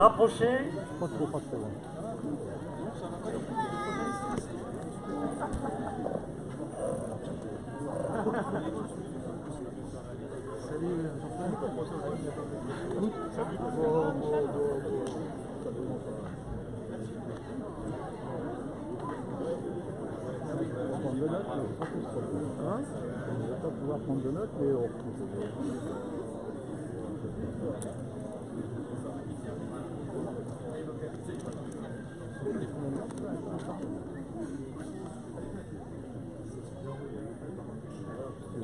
Rapprochez. Pas trop, pas trop. Salut, prendre de notes, hein? On va pas pouvoir prendre de notes, mais on...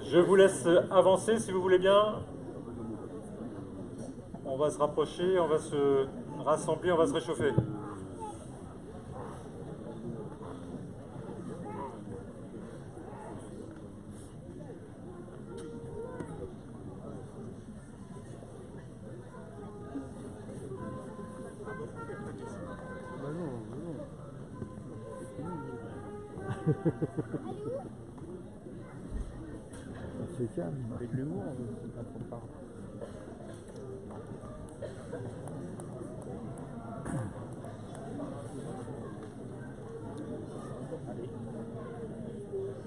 Je vous laisse avancer si vous voulez bien. On va se rapprocher, on va se rassembler, on va se réchauffer. C'est calme, avec l'humour, c'est pas trop tard.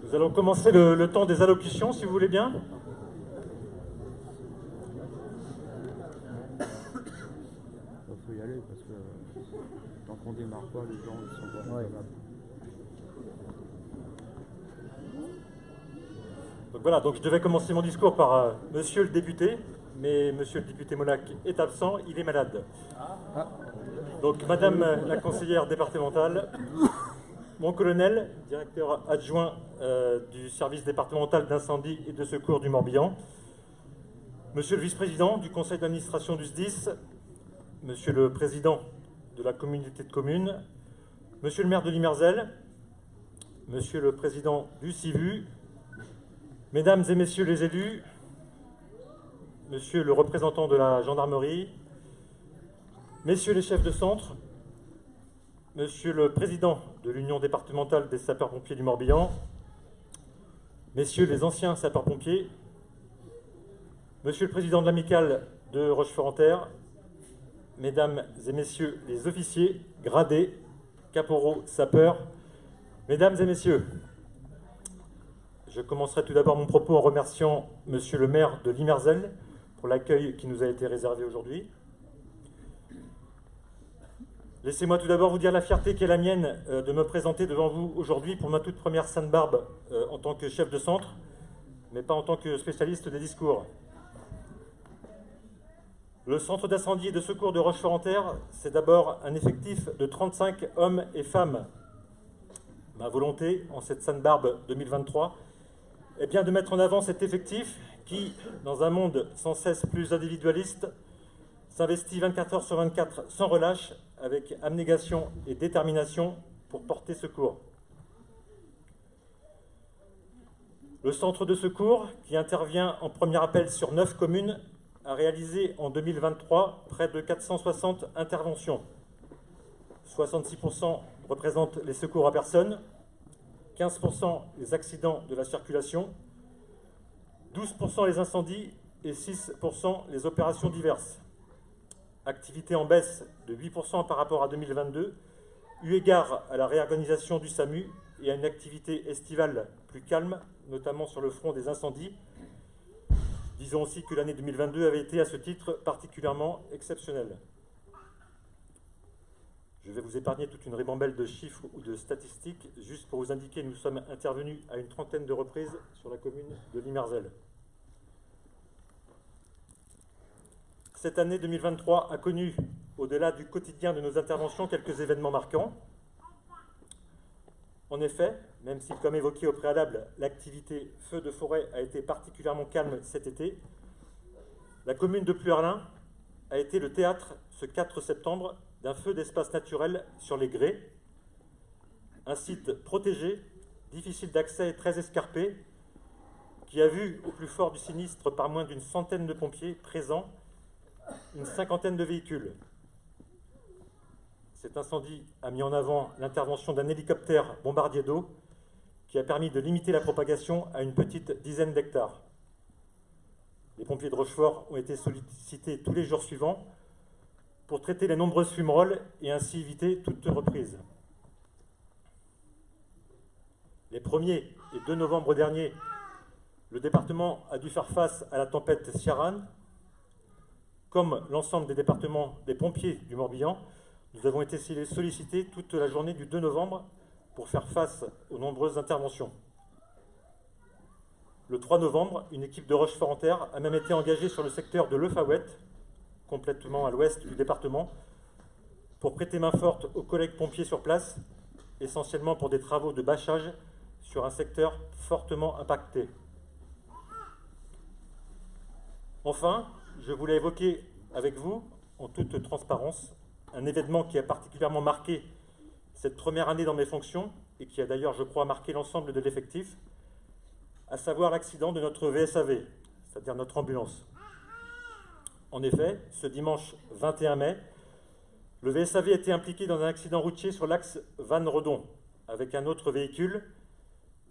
Nous allons commencer le temps des allocutions, si vous voulez bien. Il faut y aller parce que tant qu'on démarre pas, les gens ils sont pas capables. Donc voilà, donc je devais commencer mon discours par Monsieur le député, mais Monsieur le député Molac est absent, il est malade. Donc Madame la conseillère départementale, mon colonel, directeur adjoint du service départemental d'incendie et de secours du Morbihan, Monsieur le vice-président du conseil d'administration du SDIS, Monsieur le président de la communauté de communes, Monsieur le maire de Limerzel, Monsieur le président du CIVU, Mesdames et Messieurs les élus, Monsieur le représentant de la gendarmerie, Messieurs les chefs de centre, Monsieur le président de l'Union départementale des sapeurs-pompiers du Morbihan, Messieurs les anciens sapeurs-pompiers, Monsieur le président de l'amicale de Rochefort-en-Terre, Mesdames et Messieurs les officiers, gradés, caporaux, sapeurs, Mesdames et Messieurs, je commencerai tout d'abord mon propos en remerciant Monsieur le maire de Limerzel pour l'accueil qui nous a été réservé aujourd'hui. Laissez-moi tout d'abord vous dire la fierté qui est la mienne de me présenter devant vous aujourd'hui pour ma toute première Sainte-Barbe en tant que chef de centre, mais pas en tant que spécialiste des discours. Le centre d'incendie et de secours de Rochefort-en-Terre, c'est d'abord un effectif de 35 hommes et femmes. Ma volonté, en cette Sainte-Barbe 2023, est bien de mettre en avant cet effectif qui, dans un monde sans cesse plus individualiste, s'investit 24 heures sur 24 sans relâche, avec abnégation et détermination pour porter secours. Le centre de secours, qui intervient en premier appel sur 9 communes, a réalisé en 2023 près de 460 interventions. 66% représentent les secours à personne, 15% les accidents de la circulation, 12% les incendies et 6% les opérations diverses. Activité en baisse de 8% par rapport à 2022, eu égard à la réorganisation du SAMU et à une activité estivale plus calme, notamment sur le front des incendies. Disons aussi que l'année 2022 avait été à ce titre particulièrement exceptionnelle. Je vais vous épargner toute une ribambelle de chiffres ou de statistiques, juste pour vous indiquer que nous sommes intervenus à une trentaine de reprises sur la commune de Limerzel. Cette année 2023 a connu, au-delà du quotidien de nos interventions, quelques événements marquants. En effet, même si, comme évoqué au préalable, l'activité feu de forêt a été particulièrement calme cet été, la commune de Pluerlin a été le théâtre, ce 4 septembre, d'un feu d'espace naturel sur les Grès, un site protégé, difficile d'accès et très escarpé, qui a vu, au plus fort du sinistre, par moins d'une centaine de pompiers présents, une cinquantaine de véhicules. Cet incendie a mis en avant l'intervention d'un hélicoptère bombardier d'eau qui a permis de limiter la propagation à une petite dizaine d'hectares. Les pompiers de Rochefort ont été sollicités tous les jours suivants pour traiter les nombreuses fumerolles et ainsi éviter toute reprise. Les 1er et 2 novembre dernier, le département a dû faire face à la tempête Ciarán. Comme l'ensemble des départements des pompiers du Morbihan, nous avons été sollicités toute la journée du 2 novembre pour faire face aux nombreuses interventions. Le 3 novembre, une équipe de Rochefort-en-Terre a même été engagée sur le secteur de Lefawet, complètement à l'ouest du département, pour prêter main forte aux collègues pompiers sur place, essentiellement pour des travaux de bâchage sur un secteur fortement impacté. Enfin, je voulais évoquer avec vous, en toute transparence, un événement qui a particulièrement marqué cette première année dans mes fonctions et qui a d'ailleurs, je crois, marqué l'ensemble de l'effectif, à savoir l'accident de notre VSAV, c'est-à-dire notre ambulance. En effet, ce dimanche 21 mai, le VSAV a été impliqué dans un accident routier sur l'axe Vannes-Redon, avec un autre véhicule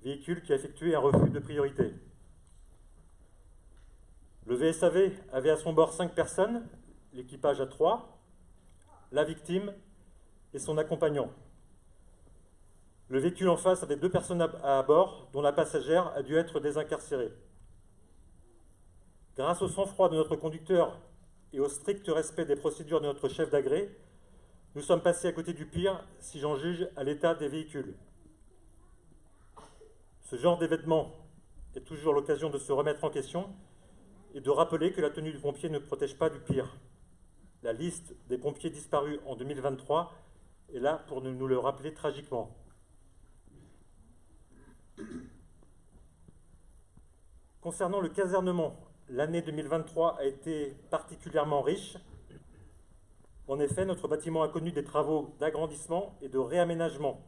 qui a effectué un refus de priorité. Le VSAV avait à son bord 5 personnes, l'équipage à 3, la victime et son accompagnant. Le véhicule en face avait 2 personnes à bord, dont la passagère a dû être désincarcérée. Grâce au sang-froid de notre conducteur et au strict respect des procédures de notre chef d'agré, nous sommes passés à côté du pire, si j'en juge à l'état des véhicules. Ce genre d'événement est toujours l'occasion de se remettre en question et de rappeler que la tenue du pompier ne protège pas du pire. La liste des pompiers disparus en 2023 est là pour nous le rappeler tragiquement. Concernant le casernement, l'année 2023 a été particulièrement riche. En effet, notre bâtiment a connu des travaux d'agrandissement et de réaménagement,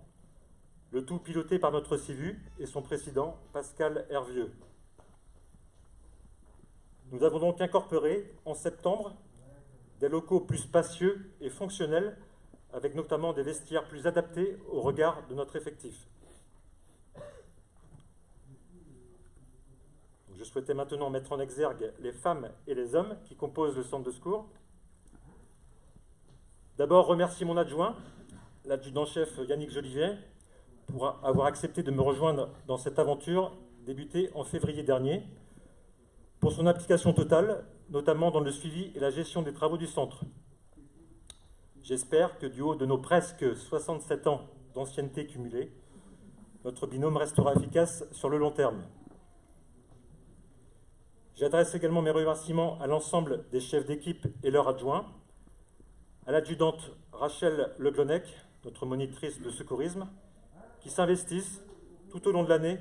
le tout piloté par notre CIVU et son président, Pascal Hervieux. Nous avons donc incorporé, en septembre, des locaux plus spacieux et fonctionnels, avec notamment des vestiaires plus adaptés au regard de notre effectif. Je souhaitais maintenant mettre en exergue les femmes et les hommes qui composent le centre de secours. D'abord, remercier mon adjoint, l'adjudant-chef Yannick Jolivet, pour avoir accepté de me rejoindre dans cette aventure débutée en février dernier, pour son implication totale, notamment dans le suivi et la gestion des travaux du centre. J'espère que du haut de nos presque 67 ans d'ancienneté cumulée, notre binôme restera efficace sur le long terme. J'adresse également mes remerciements à l'ensemble des chefs d'équipe et leurs adjoints, à l'adjudante Rachel Leglonec, notre monitrice de secourisme, qui s'investissent tout au long de l'année,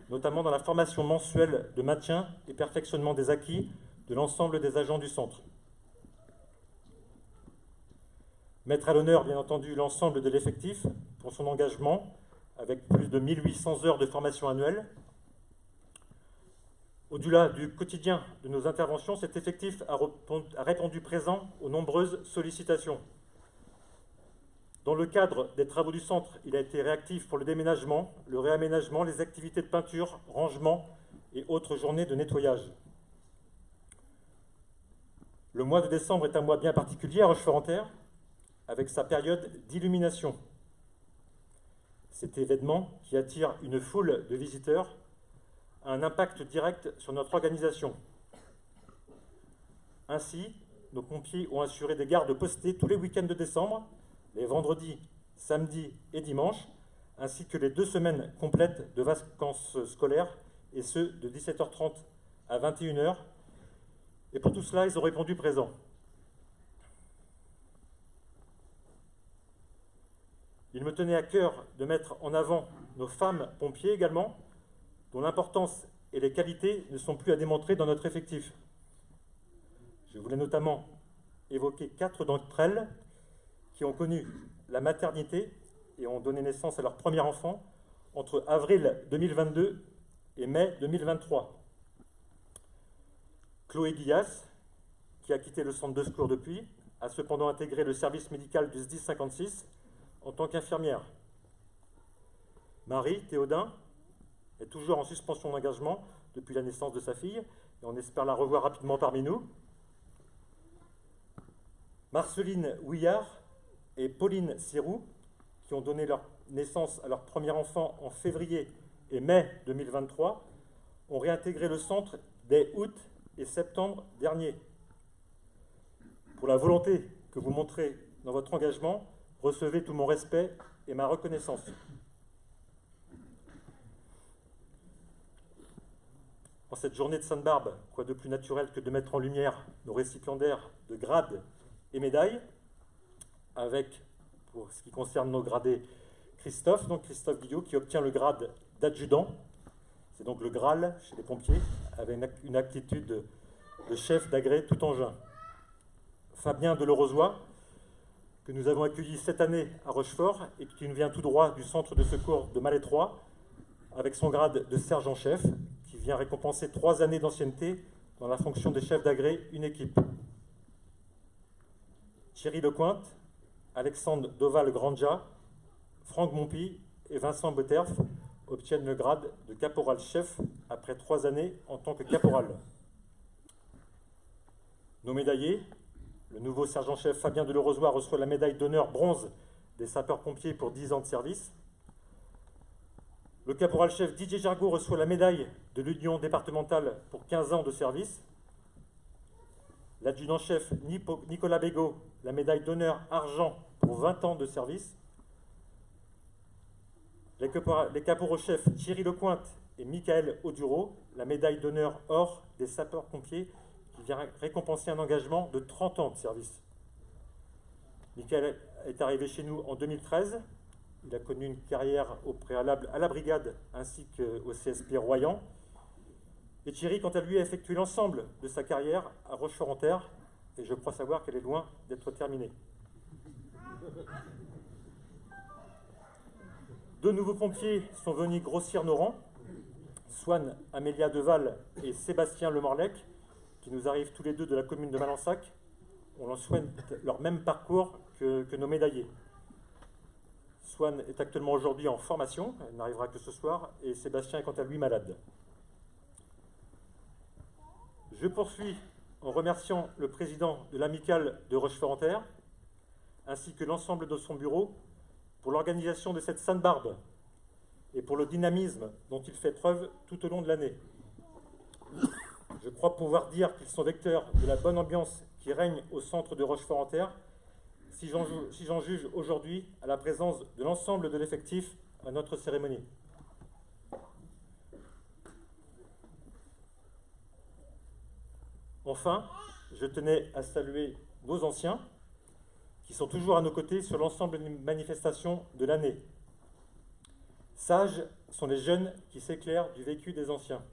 notamment dans la formation mensuelle de maintien et perfectionnement des acquis de l'ensemble des agents du centre. Mettre à l'honneur, bien entendu, l'ensemble de l'effectif pour son engagement, avec plus de 1800 heures de formation annuelle. Au-delà du quotidien de nos interventions, cet effectif a répondu présent aux nombreuses sollicitations. Dans le cadre des travaux du centre, il a été réactif pour le déménagement, le réaménagement, les activités de peinture, rangement et autres journées de nettoyage. Le mois de décembre est un mois bien particulier à Rochefort-en-Terre, avec sa période d'illumination. Cet événement, qui attire une foule de visiteurs, a un impact direct sur notre organisation. Ainsi, nos pompiers ont assuré des gardes postées tous les week-ends de décembre, les vendredis, samedis et dimanches, ainsi que les 2 semaines complètes de vacances scolaires, et ce, de 17h30 à 21h. Et pour tout cela, ils ont répondu présent. Il me tenait à cœur de mettre en avant nos femmes pompiers également, dont l'importance et les qualités ne sont plus à démontrer dans notre effectif. Je voulais notamment évoquer 4 d'entre elles qui ont connu la maternité et ont donné naissance à leur premier enfant entre avril 2022 et mai 2023. Chloé Guillas, qui a quitté le centre de secours depuis, a cependant intégré le service médical du SDIS 56 en tant qu'infirmière. Marie Théodin est toujours en suspension d'engagement depuis la naissance de sa fille, et on espère la revoir rapidement parmi nous. Marceline Houillard et Pauline Sirou, qui ont donné leur naissance à leur premier enfant en février et mai 2023, ont réintégré le centre dès août et septembre dernier. Pour la volonté que vous montrez dans votre engagement, recevez tout mon respect et ma reconnaissance. En cette journée de Sainte-Barbe, quoi de plus naturel que de mettre en lumière nos récipiendaires de grades et médailles, avec, pour ce qui concerne nos gradés, Christophe Guillot, qui obtient le grade d'adjudant. C'est donc le Graal chez les pompiers, avec une aptitude de chef d'agré tout engin. Fabien Delorozois, que nous avons accueilli cette année à Rochefort et qui nous vient tout droit du centre de secours de Malétroit, avec son grade de sergent-chef, qui vient récompenser 3 années d'ancienneté dans la fonction des chefs d'agré, une équipe. Thierry Lecointe, Alexandre Doval-Granja, Franck Mompy et Vincent Boterf obtiennent le grade de caporal-chef après 3 années en tant que caporal. Nos médaillés, le nouveau sergent-chef Fabien Delorozois reçoit la médaille d'honneur bronze des sapeurs-pompiers pour 10 ans de service. Le caporal-chef Didier Jargot reçoit la médaille de l'Union départementale pour 15 ans de service. L'adjudant-chef Nicolas Bégaud, la médaille d'honneur argent pour 20 ans de service. Les caporaux-chefs Thierry Lecointe et Michael Audureau, la médaille d'honneur or des sapeurs-pompiers qui vient récompenser un engagement de 30 ans de service. Michael est arrivé chez nous en 2013. Il a connu une carrière au préalable à la brigade ainsi qu'au CSP Royan. Et Thierry, quant à lui, a effectué l'ensemble de sa carrière à Rochefort-en-Terre, et je crois savoir qu'elle est loin d'être terminée. 2 nouveaux pompiers sont venus grossir nos rangs, Swan Amélia Deval et Sébastien Lemorlec, qui nous arrivent tous les deux de la commune de Malensac. On leur souhaite leur même parcours que nos médaillés. Swan est actuellement aujourd'hui en formation, elle n'arrivera que ce soir, et Sébastien est quant à lui malade. Je poursuis en remerciant le président de l'amicale de Rochefort-en-Terre, ainsi que l'ensemble de son bureau, pour l'organisation de cette Sainte-Barbe et pour le dynamisme dont il fait preuve tout au long de l'année. Je crois pouvoir dire qu'ils sont vecteurs de la bonne ambiance qui règne au centre de Rochefort-en-Terre, si j'en juge aujourd'hui à la présence de l'ensemble de l'effectif à notre cérémonie. Enfin, je tenais à saluer nos anciens, qui sont toujours à nos côtés sur l'ensemble des manifestations de l'année. Sages sont les jeunes qui s'éclairent du vécu des anciens.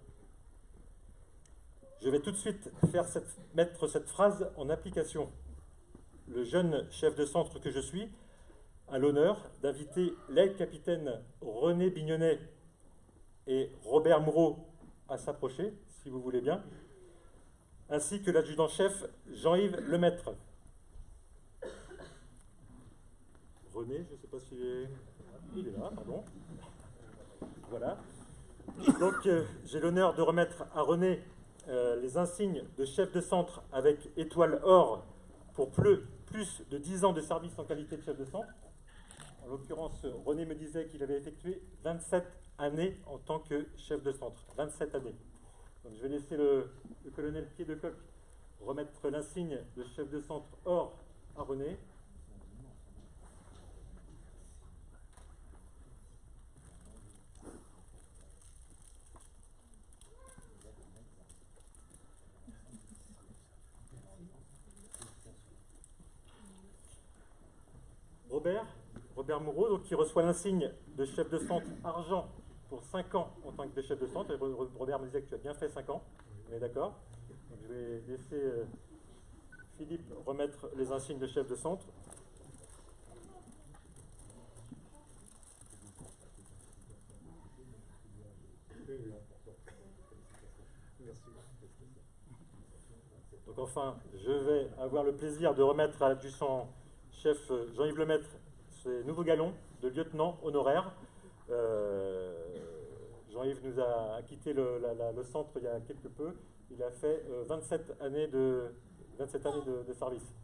Je vais tout de suite mettre cette phrase en application. Le jeune chef de centre que je suis a l'honneur d'inviter l'aide-capitaine René Bignonnet et Robert Moureau à s'approcher, si vous voulez bien, ainsi que l'adjudant-chef Jean-Yves Lemaître. René, je ne sais pas s'il est... Il est là, pardon. Voilà. Donc, j'ai l'honneur de remettre à René les insignes de chef de centre avec étoile or pour plus de 10 ans de service en qualité de chef de centre. En l'occurrence, René me disait qu'il avait effectué 27 années en tant que chef de centre. 27 années. Donc, je vais laisser le colonel Pied-de-Coq remettre l'insigne de chef de centre or à René. Robert Moureau, donc, qui reçoit l'insigne de chef de centre argent pour 5 ans en tant que chef de centre. Et Robert me disait que tu as bien fait 5 ans. On est d'accord? Donc, je vais laisser Philippe remettre les insignes de chef de centre. Donc enfin, je vais avoir le plaisir de remettre à l'adjudant-chef Jean-Yves Lemaître ses nouveaux galons de lieutenant honoraire. Jean-Yves nous a quitté le centre il y a quelque peu. Il a fait 27 années de service.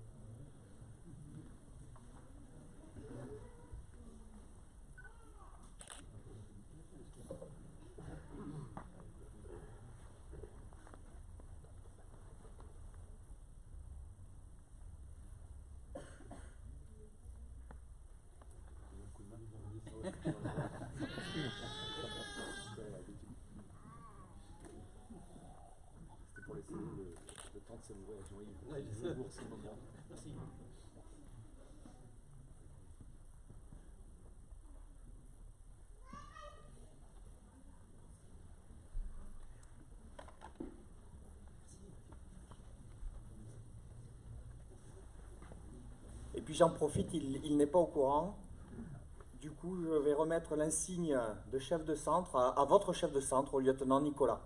ça vous voyez, les bourses, c'est bon. Merci. Et puis j'en profite, il n'est pas au courant. Du coup, je vais remettre l'insigne de chef de centre à votre chef de centre, au lieutenant Nicolas.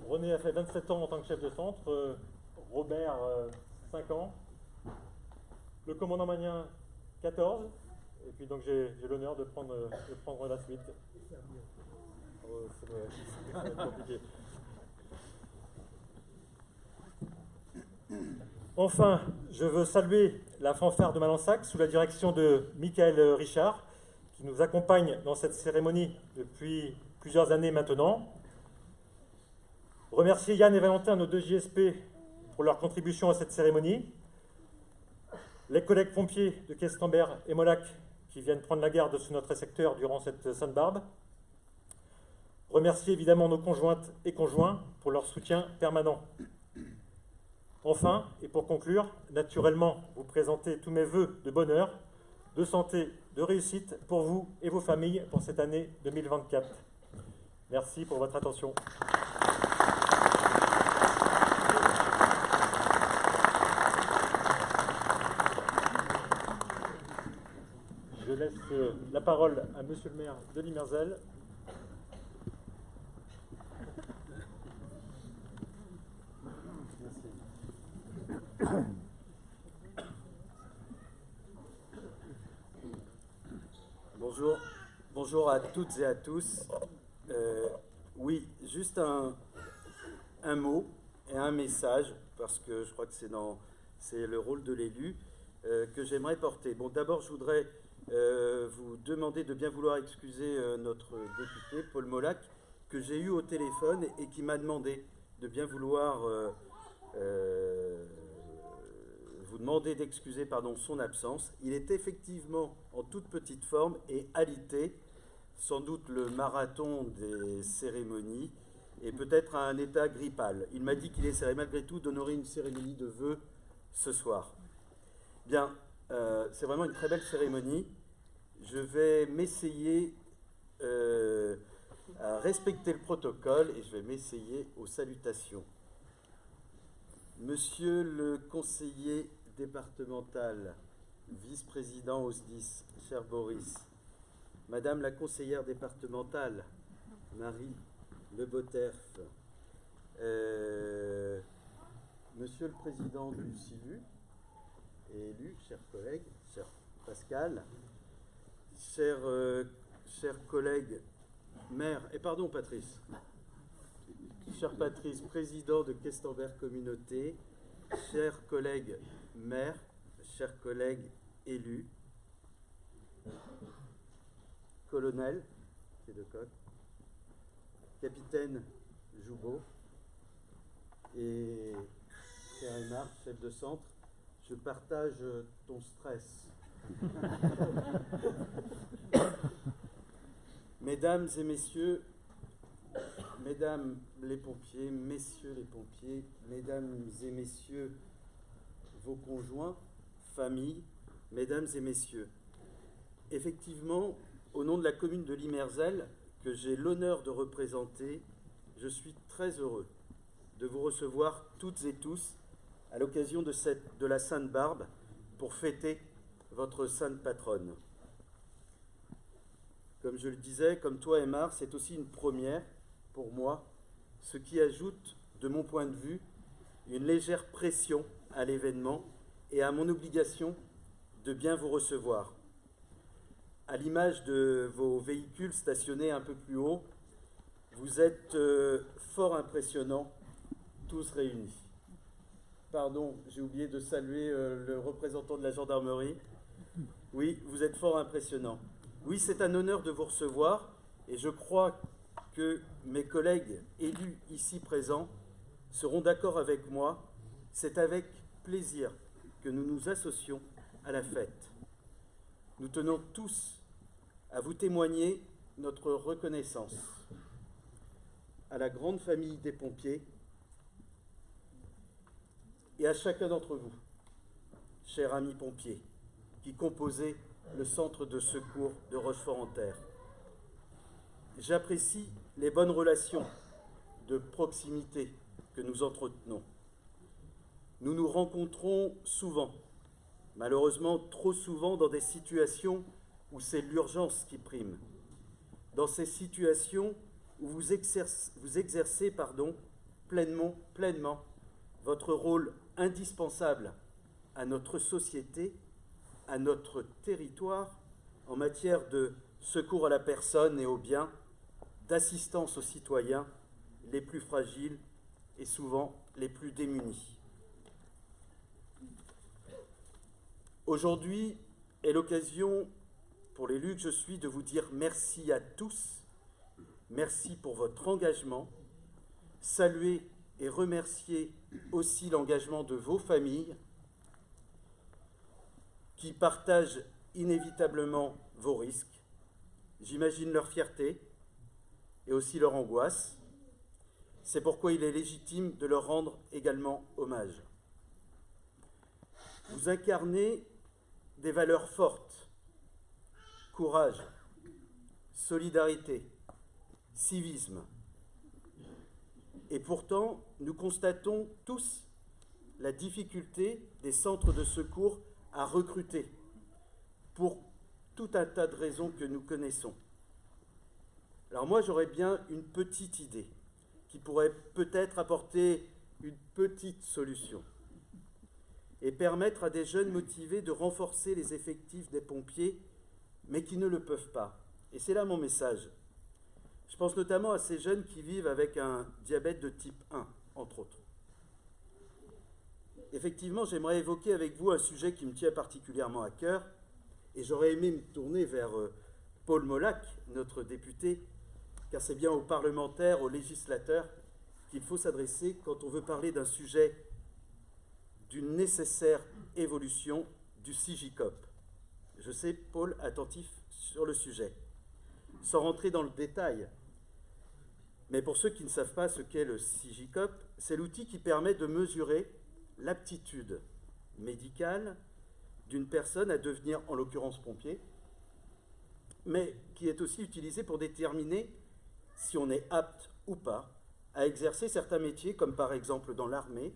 René a fait 27 ans en tant que chef de centre, Robert 5 ans, le commandant Magnien 14, et puis donc j'ai l'honneur de prendre la suite. Oh, ça va être compliqué. Enfin, je veux saluer la fanfare de Malensac sous la direction de Michael Richard, qui nous accompagne dans cette cérémonie depuis plusieurs années maintenant. Remercier Yann et Valentin, nos deux JSP, pour leur contribution à cette cérémonie. Les collègues pompiers de Questembert et Molac qui viennent prendre la garde sur notre secteur durant cette Sainte Barbe. Remercier évidemment nos conjointes et conjoints pour leur soutien permanent. Enfin, et pour conclure, naturellement, vous présenter tous mes vœux de bonheur, de santé, de réussite pour vous et vos familles pour cette année 2024. Merci pour votre attention. Je laisse la parole à Monsieur le maire de Limerzel. Bonjour à toutes et à tous. Oui, juste un mot et un message, parce que je crois que c'est le rôle de l'élu que j'aimerais porter. Bon, d'abord, je voudrais vous demander de bien vouloir excuser notre député, Paul Molac, que j'ai eu au téléphone et qui m'a demandé de bien vouloir vous demander d'excuser son absence. Il est effectivement en toute petite forme et alité, sans doute le marathon des cérémonies, et peut-être à un état grippal. Il m'a dit qu'il essaierait malgré tout d'honorer une cérémonie de vœux ce soir. Bien, c'est vraiment une très belle cérémonie. Je vais m'essayer à respecter le protocole et je vais m'essayer aux salutations. Monsieur le conseiller départemental, vice-président au SDIS, cher Boris, Madame la conseillère départementale, Marie Le Boterf, Monsieur le président du CIVU, et élu, chers collègues, cher Pascal, chers collègues maire, et pardon Patrice, cher Patrice, président de Questembert Communauté, chers collègues maires, chers collègues élus, colonel, pied de coq, capitaine Joubeau, et cher Aymar, chef de centre, je partage ton stress. Mesdames et messieurs, mesdames les pompiers, messieurs les pompiers, mesdames et messieurs vos conjoints, familles, mesdames et messieurs, effectivement, au nom de la commune de Limerzel, que j'ai l'honneur de représenter, je suis très heureux de vous recevoir toutes et tous à l'occasion de la Sainte Barbe pour fêter votre sainte patronne. Comme je le disais, comme toi, Aymar, c'est aussi une première pour moi, ce qui ajoute, de mon point de vue, une légère pression à l'événement et à mon obligation de bien vous recevoir. À l'image de vos véhicules stationnés un peu plus haut, vous êtes fort impressionnants, tous réunis. Pardon, j'ai oublié de saluer le représentant de la gendarmerie. Oui, vous êtes fort impressionnants. Oui, c'est un honneur de vous recevoir et je crois que mes collègues élus ici présents seront d'accord avec moi. C'est avec plaisir que nous nous associons à la fête. Nous tenons tous à vous témoigner notre reconnaissance à la grande famille des pompiers et à chacun d'entre vous, chers amis pompiers, qui composez le centre de secours de Rochefort-en-Terre. J'apprécie les bonnes relations de proximité que nous entretenons. Nous nous rencontrons souvent, malheureusement trop souvent dans des situations où c'est l'urgence qui prime. Dans ces situations où vous exercez pleinement votre rôle indispensable à notre société, à notre territoire, en matière de secours à la personne et aux biens, d'assistance aux citoyens les plus fragiles et souvent les plus démunis. Aujourd'hui est l'occasion pour l'élu que je suis de vous dire merci à tous, merci pour votre engagement, saluer et remercier aussi l'engagement de vos familles qui partagent inévitablement vos risques. J'imagine leur fierté et aussi leur angoisse. C'est pourquoi il est légitime de leur rendre également hommage. Vous incarnez des valeurs fortes: courage, solidarité, civisme. Et pourtant, nous constatons tous la difficulté des centres de secours à recruter pour tout un tas de raisons que nous connaissons. Alors moi, j'aurais bien une petite idée qui pourrait peut-être apporter une petite solution et permettre à des jeunes motivés de renforcer les effectifs des pompiers, mais qui ne le peuvent pas. Et c'est là mon message. Je pense notamment à ces jeunes qui vivent avec un diabète de type 1, entre autres. Effectivement, j'aimerais évoquer avec vous un sujet qui me tient particulièrement à cœur, et j'aurais aimé me tourner vers Paul Molac, notre député, car c'est bien aux parlementaires, aux législateurs qu'il faut s'adresser quand on veut parler d'un sujet d'une nécessaire évolution du CIGICOP. Je sais, Paul, attentif sur le sujet. Sans rentrer dans le détail, mais pour ceux qui ne savent pas ce qu'est le CIGICOP, c'est l'outil qui permet de mesurer l'aptitude médicale d'une personne à devenir, en l'occurrence, pompier, mais qui est aussi utilisé pour déterminer si on est apte ou pas à exercer certains métiers, comme par exemple dans l'armée,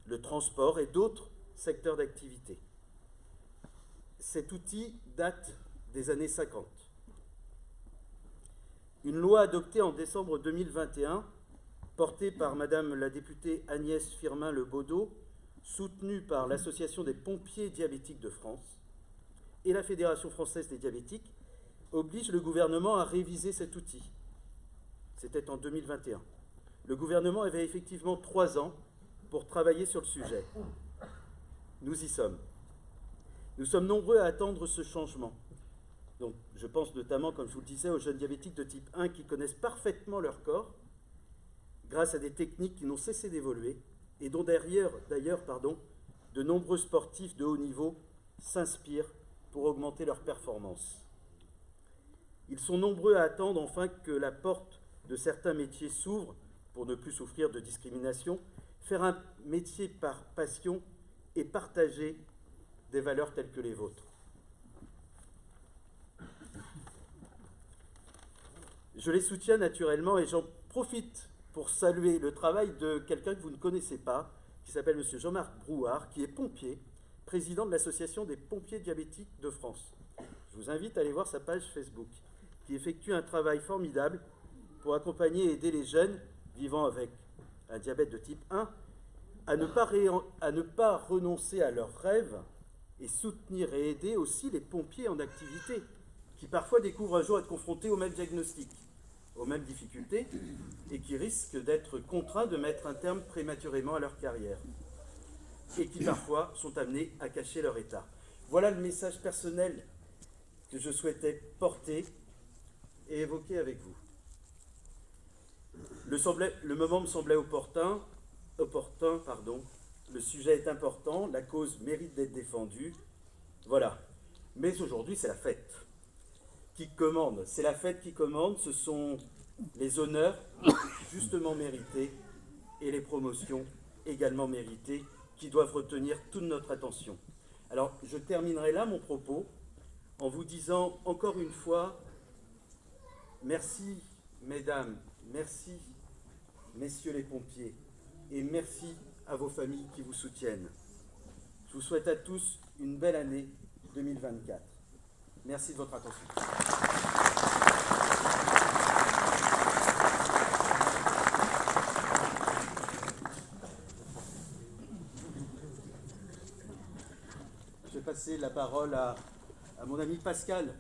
le transport et d'autres secteurs d'activité. Cet outil date des années 50. Une loi adoptée en décembre 2021, portée par Madame la députée Agnès Firmin-Le Baudot, soutenue par l'Association des pompiers diabétiques de France et la Fédération française des diabétiques, oblige le gouvernement à réviser cet outil. C'était en 2021. Le gouvernement avait effectivement 3 ans pour travailler sur le sujet. Nous y sommes. Nous sommes nombreux à attendre ce changement. Donc, je pense notamment, comme je vous le disais, aux jeunes diabétiques de type 1 qui connaissent parfaitement leur corps grâce à des techniques qui n'ont cessé d'évoluer et dont d'ailleurs, de nombreux sportifs de haut niveau s'inspirent pour augmenter leurs performances. Ils sont nombreux à attendre enfin que la porte de certains métiers s'ouvre pour ne plus souffrir de discrimination, faire un métier par passion et partager des valeurs telles que les vôtres. Je les soutiens naturellement et j'en profite pour saluer le travail de quelqu'un que vous ne connaissez pas, qui s'appelle M. Jean-Marc Brouard, qui est pompier, président de l'Association des pompiers diabétiques de France. Je vous invite à aller voir sa page Facebook, qui effectue un travail formidable pour accompagner et aider les jeunes vivant avec un diabète de type 1 à ne pas renoncer à leurs rêves et soutenir et aider aussi les pompiers en activité qui parfois découvrent un jour être confrontés au même diagnostic, aux mêmes difficultés et qui risquent d'être contraints de mettre un terme prématurément à leur carrière et qui parfois sont amenés à cacher leur état. Voilà le message personnel que je souhaitais porter et évoquer avec vous. Le moment me semblait opportun, le sujet est important, la cause mérite d'être défendue, voilà. Mais aujourd'hui, c'est la fête qui commande, c'est la fête qui commande, ce sont les honneurs justement mérités et les promotions également méritées qui doivent retenir toute notre attention. Alors, je terminerai là mon propos en vous disant encore une fois, merci mesdames, merci messieurs les pompiers, et merci à vos familles qui vous soutiennent. Je vous souhaite à tous une belle année 2024. Merci de votre attention. Je vais passer la parole à mon ami Pascal,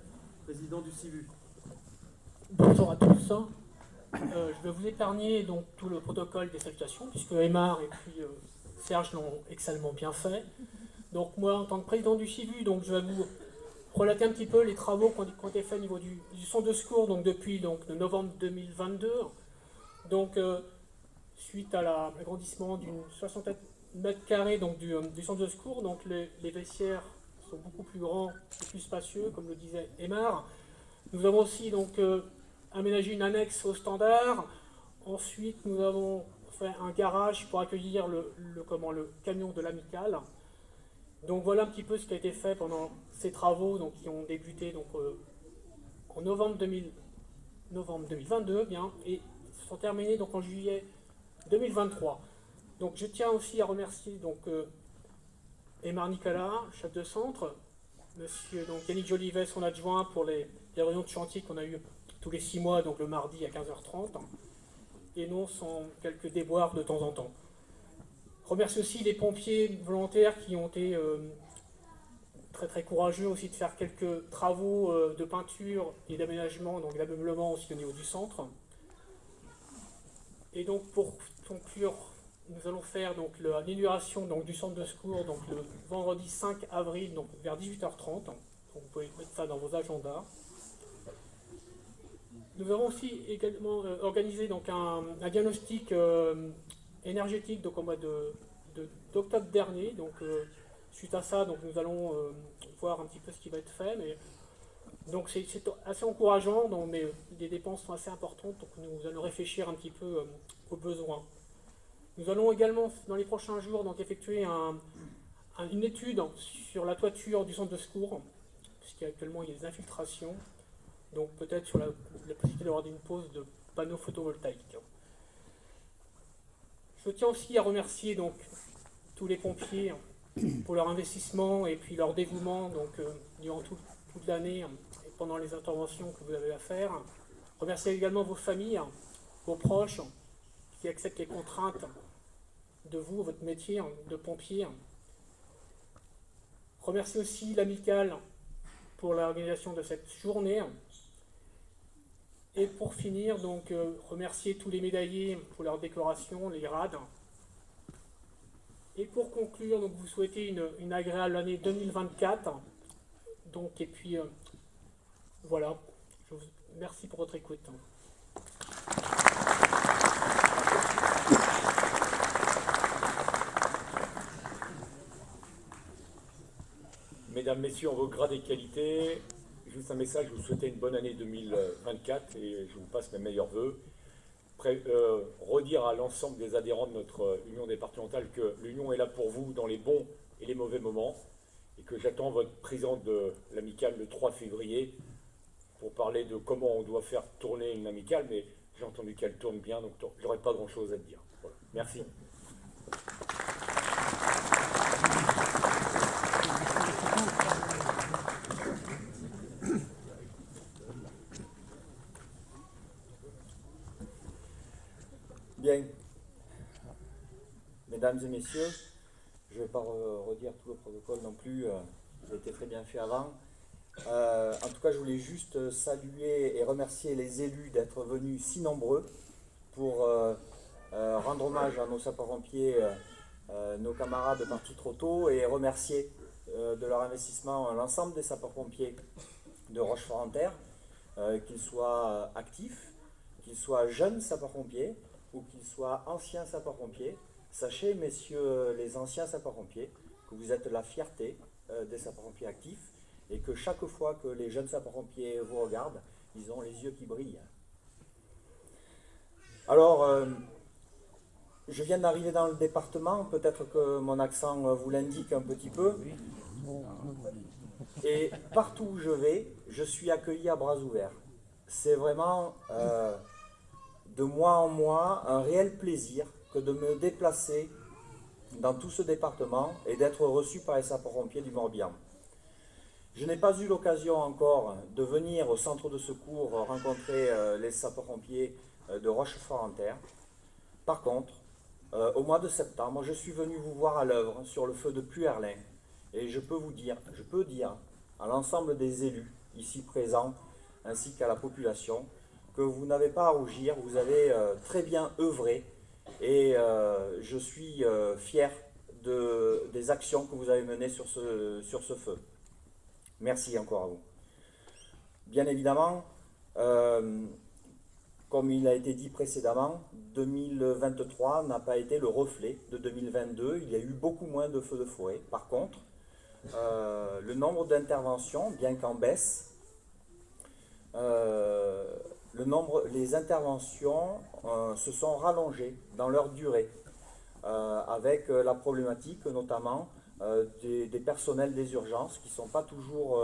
président du CIVU. Bonjour à tous. Je vais vous épargner donc tout le protocole des salutations, puisque Aymar et puis Serge l'ont excellemment bien fait. Donc moi, en tant que président du CIVU, donc je vais vous relater un petit peu les travaux qui ont été faits au niveau du centre de secours donc depuis le novembre 2022. Donc suite à l'agrandissement d'une 60 mètres carrés donc, du centre de secours, donc les vestiaires sont beaucoup plus grands et plus spacieux, comme le disait Aymar. Nous avons aussi donc aménagé une annexe au standard. Ensuite, nous avons fait un garage pour accueillir le camion de l'amicale. Donc voilà un petit peu ce qui a été fait pendant ces travaux donc, qui ont débuté donc, en novembre 2022 bien, et sont terminés donc, en juillet 2023. Donc je tiens aussi à remercier donc, Aymar Nicolas, chef de centre, monsieur donc, Yannick Jolivet, son adjoint, pour les réunions de chantier qu'on a eues tous les 6 mois, donc le mardi à 15h30, et non sans quelques déboires de temps en temps. Je remercie aussi les pompiers volontaires qui ont été très très courageux aussi de faire quelques travaux de peinture et d'aménagement, donc d'ameublement aussi au niveau du centre. Et donc pour conclure, nous allons faire donc l'inauguration du centre de secours donc le vendredi 5 avril donc vers 18h30. Donc vous pouvez mettre ça dans vos agendas. Nous avons aussi également organisé donc un diagnostic énergétique donc, au mois d'octobre dernier. Donc, suite à ça, donc, nous allons voir un petit peu ce qui va être fait. Mais, donc c'est assez encourageant, donc, mais les dépenses sont assez importantes, donc nous allons réfléchir un petit peu aux besoins. Nous allons également, dans les prochains jours, donc, effectuer une étude sur la toiture du centre de secours, puisqu'actuellement il y a des infiltrations. Donc peut-être sur la possibilité d'avoir une pose de panneaux photovoltaïques. Je tiens aussi à remercier donc, tous les pompiers pour leur investissement et puis leur dévouement donc, durant toute l'année et pendant les interventions que vous avez à faire. Remercier également vos familles, vos proches qui acceptent les contraintes de vous, votre métier de pompier. Remercier aussi l'amicale pour l'organisation de cette journée. Et pour finir, donc, remercier tous les médaillés pour leur décoration, les grades. Et pour conclure, donc, vous souhaitez une agréable année 2024. Donc, et puis, voilà. Merci pour votre écoute. Mesdames, Messieurs, en vos grades et qualités, juste un message, je vous souhaite une bonne année 2024 et je vous passe mes meilleurs voeux. Redire à l'ensemble des adhérents de notre union départementale que l'union est là pour vous dans les bons et les mauvais moments et que j'attends votre président de l'amicale le 3 février pour parler de comment on doit faire tourner une amicale, mais j'ai entendu qu'elle tourne bien, donc j'aurais pas grand-chose à te dire. Voilà. Merci. Bien. Mesdames et messieurs, je ne vais pas redire tout le protocole non plus, il a été très bien fait avant. En tout cas, je voulais juste saluer et remercier les élus d'être venus si nombreux pour rendre hommage à nos sapeurs-pompiers, nos camarades partis trop tôt et remercier de leur investissement l'ensemble des sapeurs-pompiers de Rochefort-en-Terre, qu'ils soient actifs, qu'ils soient jeunes sapeurs-pompiers ou qu'ils soient anciens sapeurs-pompiers. Sachez, messieurs les anciens sapeurs-pompiers, que vous êtes la fierté des sapeurs-pompiers actifs et que chaque fois que les jeunes sapeurs-pompiers vous regardent, ils ont les yeux qui brillent. Alors, je viens d'arriver dans le département, peut-être que mon accent vous l'indique un petit peu. Et partout où je vais, je suis accueilli à bras ouverts. C'est vraiment, de mois en mois, un réel plaisir que de me déplacer dans tout ce département et d'être reçu par les sapeurs-pompiers du Morbihan. Je n'ai pas eu l'occasion encore de venir au centre de secours rencontrer les sapeurs-pompiers de Rochefort-en-Terre. Par contre, au mois de septembre, je suis venu vous voir à l'œuvre sur le feu de Puerlin. Et je peux dire à l'ensemble des élus ici présents, ainsi qu'à la population, que vous n'avez pas à rougir, vous avez très bien œuvré et je suis fier des actions que vous avez menées sur ce feu. Merci encore à vous. Bien évidemment, comme il a été dit précédemment, 2023 n'a pas été le reflet de 2022. Il y a eu beaucoup moins de feux de forêt. Par contre, le nombre d'interventions, bien qu'en baisse, les interventions se sont rallongées dans leur durée, avec la problématique notamment des personnels des urgences qui sont pas toujours,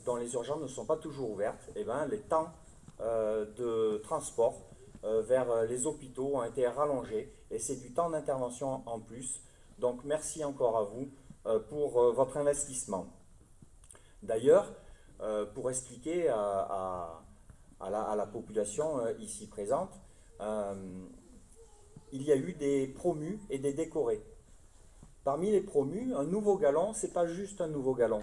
dont les urgences ne sont pas toujours ouvertes. Et bien, les temps de transport vers les hôpitaux ont été rallongés et c'est du temps d'intervention en plus. Donc merci encore à vous pour votre investissement. D'ailleurs, pour expliquer à la population ici présente, il y a eu des promus et des décorés. Parmi les promus, un nouveau galon, ce n'est pas juste un nouveau galon.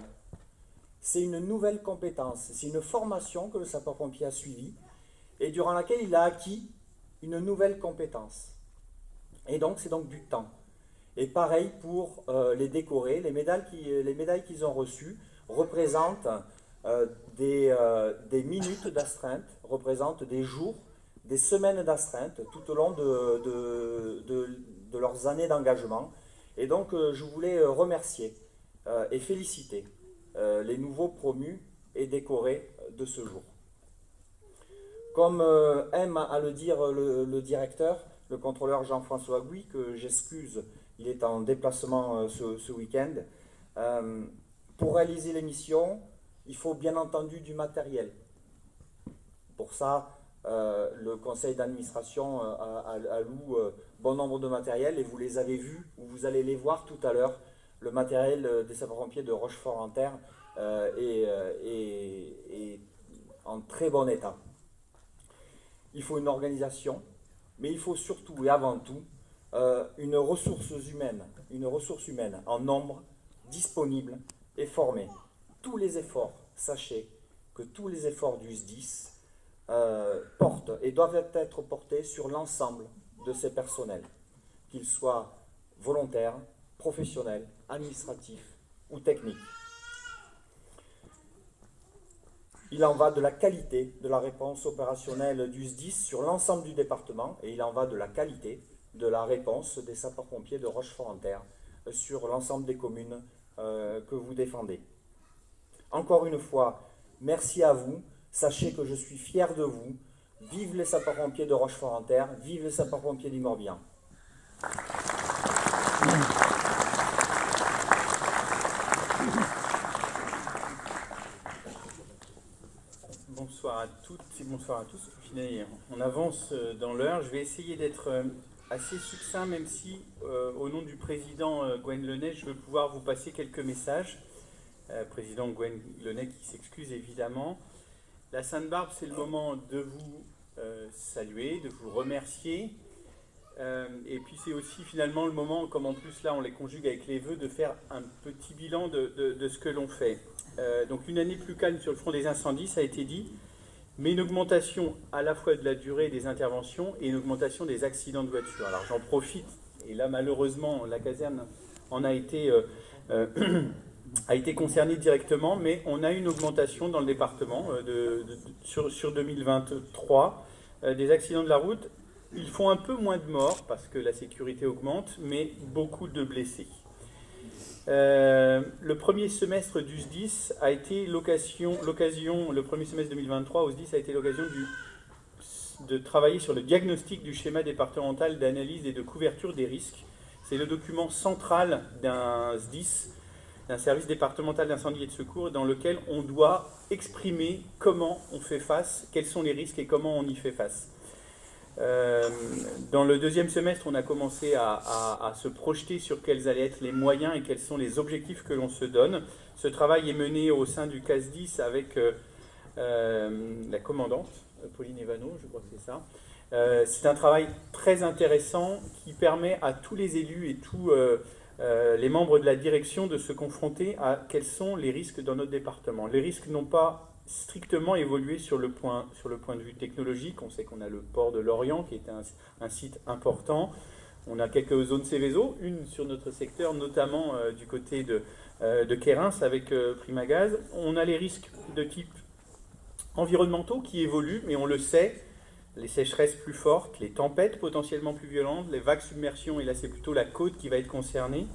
C'est une nouvelle compétence, c'est une formation que le sapeur-pompier a suivie et durant laquelle il a acquis une nouvelle compétence. Et donc, c'est donc du temps. Et pareil pour les décorés, les médailles qu'ils ont reçues représentent des minutes d'astreinte, représentent des jours, des semaines d'astreinte tout au long de leurs années d'engagement. Et donc, je voulais remercier et féliciter les nouveaux promus et décorés de ce jour. Comme aime à le dire le directeur, le contrôleur Jean-François Gouy, que j'excuse, il est en déplacement ce week-end, pour réaliser l'émission, il faut bien entendu du matériel. Pour ça, le conseil d'administration alloue bon nombre de matériel et vous les avez vus, ou vous allez les voir tout à l'heure. Le matériel des sapeurs-pompiers de Rochefort-en-Terre est en très bon état. Il faut une organisation, mais il faut surtout et avant tout une ressource humaine en nombre, disponible et formée. Tous les efforts, sachez que tous les efforts du SDIS portent et doivent être portés sur l'ensemble de ces personnels, qu'ils soient volontaires, professionnels, administratifs ou techniques. Il en va de la qualité de la réponse opérationnelle du SDIS sur l'ensemble du département et il en va de la qualité de la réponse des sapeurs-pompiers de Rochefort-en-Terre sur l'ensemble des communes que vous défendez. Encore une fois, merci à vous. Sachez que je suis fier de vous. Vive les sapeurs-pompiers de Rochefort-en-Terre, vive les sapeurs-pompiers du Morbihan. Bonsoir à toutes et bonsoir à tous. On avance dans l'heure. Je vais essayer d'être assez succinct, même si au nom du président Gwen Lenay, je veux pouvoir vous passer quelques messages. Président Gwen Lenay qui s'excuse évidemment. La Sainte-Barbe, c'est le moment de vous saluer, de vous remercier. Et puis c'est aussi finalement le moment, comme en plus là on les conjugue avec les vœux, de faire un petit bilan de ce que l'on fait. Donc une année plus calme sur le front des incendies, ça a été dit, mais une augmentation à la fois de la durée des interventions et une augmentation des accidents de voiture. Alors j'en profite, et là malheureusement la caserne en a été a été concerné directement, mais on a une augmentation dans le département sur 2023 des accidents de la route. Ils font un peu moins de morts parce que la sécurité augmente, mais beaucoup de blessés. Le premier semestre du SDIS a été l'occasion, le premier semestre 2023 au SDIS a été l'occasion de travailler sur le diagnostic du schéma départemental d'analyse et de couverture des risques. C'est le document central d'un SDIS, d'un service départemental d'incendie et de secours, dans lequel on doit exprimer comment on fait face, quels sont les risques et comment on y fait face. Dans le deuxième semestre, on a commencé à se projeter sur quels allaient être les moyens et quels sont les objectifs que l'on se donne. Ce travail est mené au sein du CASDIS avec la commandante, Pauline Evano, je crois que c'est ça. C'est un travail très intéressant qui permet à tous les élus et tous les membres de la direction de se confronter à quels sont les risques dans notre département. Les risques n'ont pas strictement évolué sur le point de vue technologique. On sait qu'on a le port de Lorient qui est un site important. On a quelques zones Céveso, une sur notre secteur, notamment du côté de Quérins avec Primagaz. On a les risques de type environnementaux qui évoluent, mais on le sait, les sécheresses plus fortes, les tempêtes potentiellement plus violentes, les vagues submersions, et là c'est plutôt la côte qui va être concernée.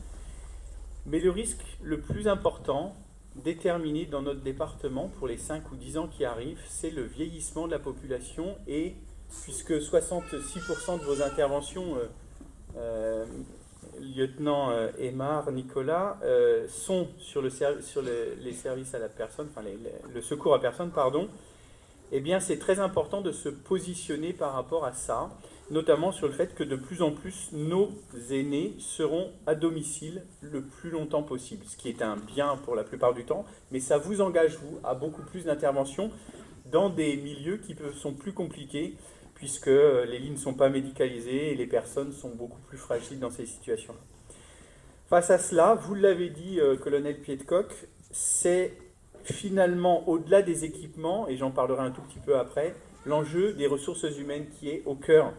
Mais le risque le plus important, déterminé dans notre département pour les 5 ou 10 ans qui arrivent, c'est le vieillissement de la population, et puisque 66% de vos interventions, lieutenant Aymar, Nicolas, sont sur les services à la personne, enfin le secours à personne, pardon, eh bien c'est très important de se positionner par rapport à ça, notamment sur le fait que de plus en plus nos aînés seront à domicile le plus longtemps possible, ce qui est un bien pour la plupart du temps, mais ça vous engage, vous, à beaucoup plus d'interventions dans des milieux qui sont plus compliqués, puisque les lignes ne sont pas médicalisées et les personnes sont beaucoup plus fragiles dans ces situations. Face à cela, vous l'avez dit, colonel Piedcock, c'est finalement, au-delà des équipements, et j'en parlerai un tout petit peu après, l'enjeu des ressources humaines qui est au cœur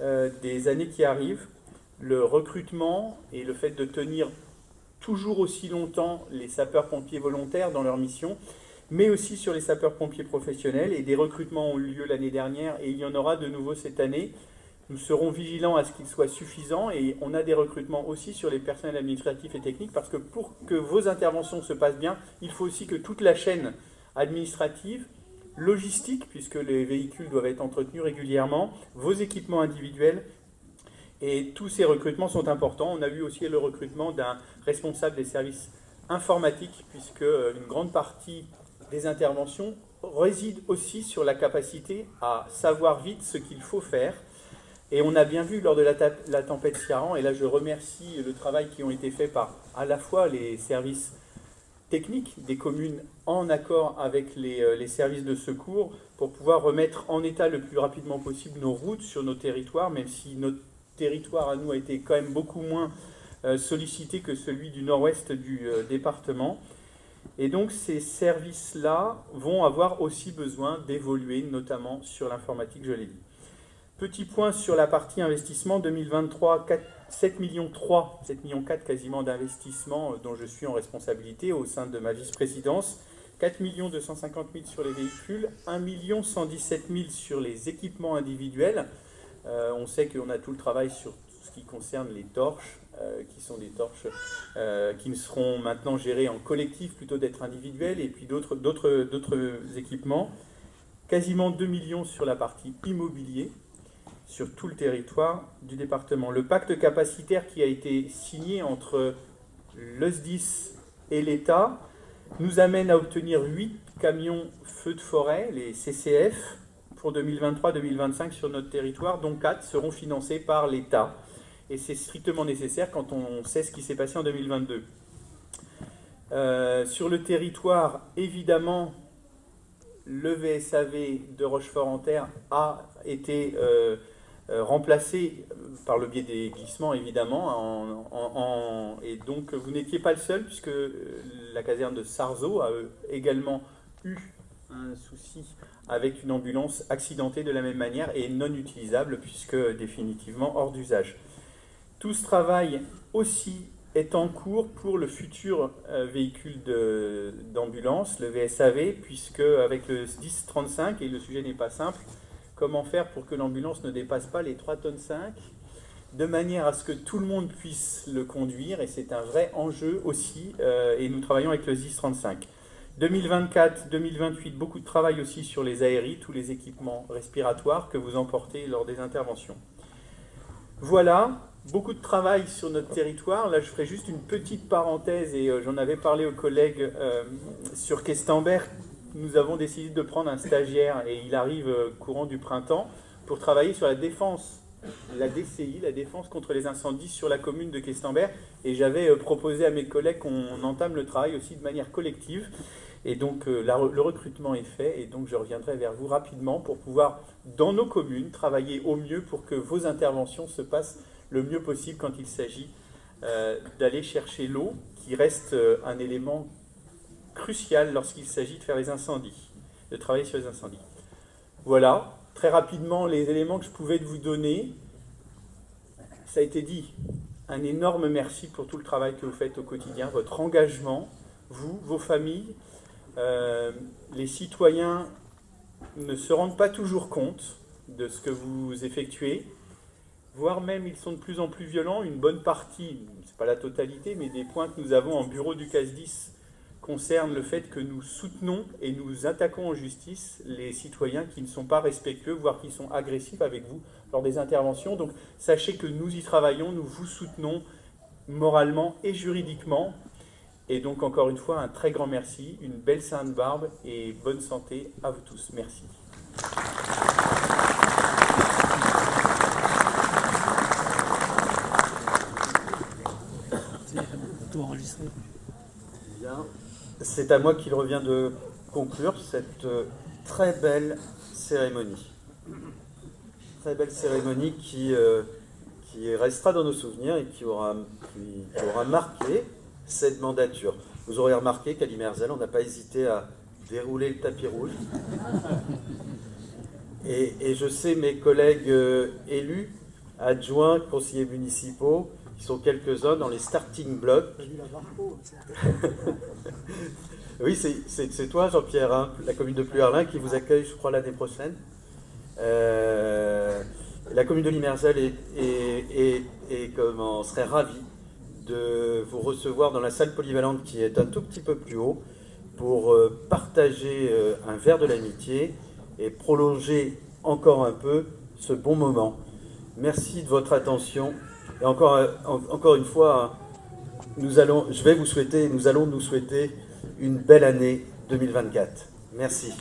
des années qui arrivent, le recrutement et le fait de tenir toujours aussi longtemps les sapeurs-pompiers volontaires dans leur mission, mais aussi sur les sapeurs-pompiers professionnels, et des recrutements ont eu lieu l'année dernière et il y en aura de nouveau cette année. Nous serons vigilants à ce qu'ils soient suffisants, et on a des recrutements aussi sur les personnels administratifs et techniques, parce que pour que vos interventions se passent bien, il faut aussi que toute la chaîne administrative, logistique, puisque les véhicules doivent être entretenus régulièrement, vos équipements individuels, et tous ces recrutements sont importants. On a vu aussi le recrutement d'un responsable des services informatiques, puisque une grande partie des interventions réside aussi sur la capacité à savoir vite ce qu'il faut faire. Et on a bien vu lors de la tempête Ciarán, et là je remercie le travail qui ont été faits par à la fois les services techniques des communes en accord avec les services de secours pour pouvoir remettre en état le plus rapidement possible nos routes sur nos territoires, même si notre territoire à nous a été quand même beaucoup moins sollicité que celui du nord-ouest du département. Et donc ces services-là vont avoir aussi besoin d'évoluer, notamment sur l'informatique, je l'ai dit. Petit point sur la partie investissement, 2023, 7,4 millions quasiment d'investissements dont je suis en responsabilité au sein de ma vice-présidence, 4 250 000 sur les véhicules, 1 117 000 sur les équipements individuels. On sait qu'on a tout le travail sur tout ce qui concerne les torches, qui sont des torches qui seront maintenant gérées en collectif plutôt d'être individuelles, et puis d'autres équipements. Quasiment 2 millions sur la partie immobilier, sur tout le territoire du département. Le pacte capacitaire qui a été signé entre le SDIS et l'État nous amène à obtenir 8 camions feux de forêt, les CCF, pour 2023-2025 sur notre territoire, dont 4 seront financés par l'État. Et c'est strictement nécessaire quand on sait ce qui s'est passé en 2022. Sur le territoire, évidemment, le VSAV de Rochefort-en-Terre a été remplacé par le biais des glissements, évidemment, et donc vous n'étiez pas le seul, puisque la caserne de Sarzeau a également eu un souci avec une ambulance accidentée de la même manière et non utilisable, puisque définitivement hors d'usage. Tout ce travail aussi est en cours pour le futur véhicule d'ambulance, le VSAV, puisque avec le 1035, et le sujet n'est pas simple, comment faire pour que l'ambulance ne dépasse pas les 3,5 tonnes, de manière à ce que tout le monde puisse le conduire, et c'est un vrai enjeu aussi, et nous travaillons avec le 1035. 2024-2028, beaucoup de travail aussi sur les ARI, tous les équipements respiratoires que vous emportez lors des interventions. Voilà, beaucoup de travail sur notre territoire. Là, je ferai juste une petite parenthèse, et j'en avais parlé aux collègues sur Questembert. Nous avons décidé de prendre un stagiaire, et il arrive courant du printemps, pour travailler sur la défense, la DCI, la défense contre les incendies sur la commune de Questembert. Et j'avais proposé à mes collègues qu'on entame le travail aussi de manière collective. Et donc le recrutement est fait, et donc je reviendrai vers vous rapidement pour pouvoir, dans nos communes, travailler au mieux pour que vos interventions se passent le mieux possible quand il s'agit d'aller chercher l'eau, qui reste un élément crucial lorsqu'il s'agit de faire les incendies, de travailler sur les incendies. Voilà, très rapidement, les éléments que je pouvais vous donner. Ça a été dit, un énorme merci pour tout le travail que vous faites au quotidien, votre engagement, vous, vos familles. Les citoyens ne se rendent pas toujours compte de ce que vous effectuez, voire même ils sont de plus en plus violents. Une bonne partie, ce n'est pas la totalité, mais des points que nous avons en bureau du CASDIS concernent le fait que nous soutenons et nous attaquons en justice les citoyens qui ne sont pas respectueux, voire qui sont agressifs avec vous lors des interventions. Donc sachez que nous y travaillons, nous vous soutenons moralement et juridiquement. Et donc, encore une fois, un très grand merci, une belle Sainte-Barbe et bonne santé à vous tous. Merci. Bien. C'est à moi qu'il revient de conclure cette très belle cérémonie. Très belle cérémonie qui restera dans nos souvenirs et qui aura marqué cette mandature. Vous aurez remarqué qu'à l'Imerzal, on n'a pas hésité à dérouler le tapis rouge. Et je sais mes collègues élus, adjoints, conseillers municipaux, qui sont quelques-uns dans les starting blocks. Oui, c'est toi, Jean-Pierre, hein, la commune de Pluerlin, qui vous accueille, je crois, l'année prochaine. La commune de l'Imerzal serait ravie de vous recevoir dans la salle polyvalente qui est un tout petit peu plus haut pour partager un verre de l'amitié et prolonger encore un peu ce bon moment. Merci de votre attention. Et encore une fois, nous allons nous souhaiter une belle année 2024. Merci.